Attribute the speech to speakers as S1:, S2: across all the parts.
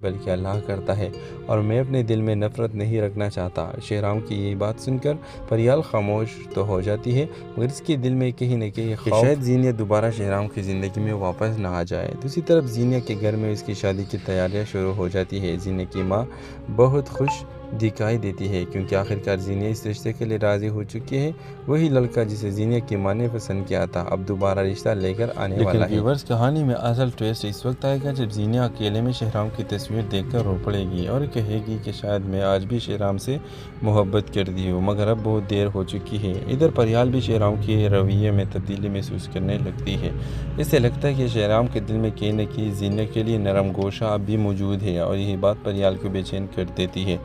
S1: बल्कि अल्लाह करता है और मैं अपने दिल में नफ़रत नहीं रखना चाहता। शेहराम की ये बात सुनकर परियाल खामोश तो हो जाती है, मगर इसके दिल में कहीं न कहीं खौफ शायद जीनिया दोबारा शेहराम की ज़िंदगी में वापस ना आ जाए। दूसरी तरफ जीनिया के घर में उसकी शादी की तैयारियां शुरू हो जाती है। जीनिया की माँ बहुत खुश दिखाई देती है क्योंकि आखिरकार जीनिया इस रिश्ते के लिए राज़ी हो चुकी है। वही लड़का जिसे जीनिया की माँ ने पसंद किया था अब दोबारा रिश्ता लेकर आने वाला है। व्यूअर्स, कहानी में असल ट्विस्ट इस वक्त आएगा जब जीनिया अकेले में शेहराम की तस्वीर देखकर रो पड़ेगी और कहेगी कि शायद मैं आज भी शेहराम से मोहब्बत कर दी हूँ, मगर अब बहुत देर हो चुकी है। इधर परियाल भी शेहराम के रवैये में तब्दीली महसूस करने लगती है। इससे लगता है कि शेहराम के दिल में कहीं न कहीं जीनिया के लिए नरम गोशा अब भी मौजूद है और यही बात परियाल को बेचैन कर देती है।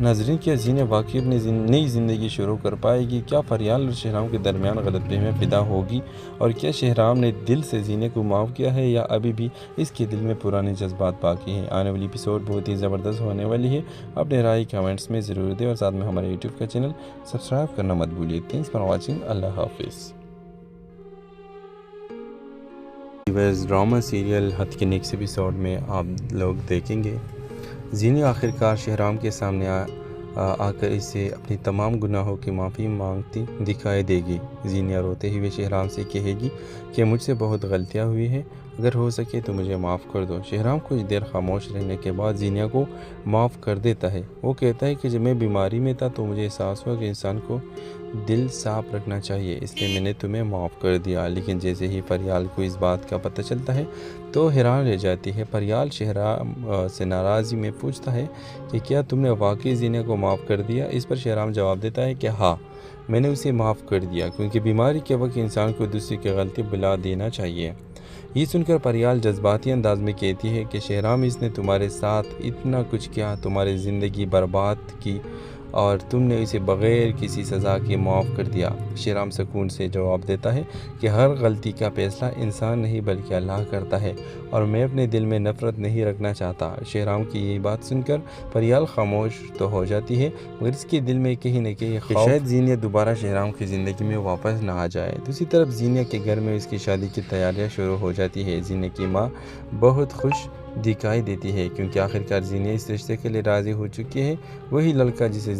S1: नाज़रीन, क्या जीनिया वाकई अपनी नई ज़िंदगी शुरू कर पाएगी? क्या परियाल और शेहराम के दरमियान गलतफहमी पैदा होगी? और क्या शेहराम ने दिल से जीनिया को माफ़ किया है या अभी भी इसके दिल में पुराने जज्बात बाकी हैं? आने वाली एपिसोड बहुत ही ज़बरदस्त होने वाली है। अपने राय कमेंट्स में ज़रूर दें और साथ में हमारे यूट्यूब का चैनल सब्सक्राइब करना मत भूलिए। Thanks for watching. अल्लाह हाफिज़। ड्रामा सीरियल हद के नेक्स्ट एपिसोड में आप लोग देखेंगे जीनिया आखिरकार शेहराम के सामने आकर इसे अपनी तमाम गुनाहों की माफ़ी मांगती दिखाई देगी। जीनिया रोते हुए शेहराम से कहेगी कि मुझसे बहुत गलतियां हुई हैं, अगर हो सके तो मुझे माफ़ कर दो। शेहराम कुछ देर खामोश रहने के बाद जीनिया को माफ़ कर देता है। वो कहता है कि जब मैं बीमारी में था तो मुझे एहसास हुआ कि इंसान को दिल साफ रखना चाहिए, इसलिए मैंने तुम्हें माफ़ कर दिया। लेकिन जैसे ही परियाल को इस बात का पता चलता है तो हैरान रह जाती है। परियाल शेहराम से नाराज़ी में पूछता है कि क्या तुमने वाकई जीनिया को माफ़ कर दिया? इस पर शेहराम जवाब देता है कि हाँ, मैंने उसे माफ़ कर दिया, क्योंकि बीमारी के वक्त इंसान को दूसरे की गलती बुला देना चाहिए। ये सुनकर परियाल जज्बाती अंदाज में कहती है कि शेहराम, इसने तुम्हारे साथ इतना कुछ किया, तुम्हारी ज़िंदगी बर्बाद की और तुमने इसे बग़ैर किसी सज़ा के माफ़ कर दिया। शेहराम सुकून से जवाब देता है कि हर गलती का फ़ैसला इंसान नहीं बल्कि अल्लाह करता है और मैं अपने दिल में नफ़रत नहीं रखना चाहता। शेहराम की ये बात सुनकर परियाल खामोश तो हो जाती है, मगर इसके दिल में कहीं न कहीं खौफ शायद जीनिया दोबारा शेहराम की ज़िंदगी में वापस ना आ जाए। दूसरी तरफ जीनिया के घर में उसकी शादी की तैयारियां शुरू हो जाती है। जीनिया की माँ बहुत खुश दिखाई देती है क्योंकि आखिरकार जीनिया इस रिश्ते के लिए राज़ी हो चुकी है। वही लड़का जिसे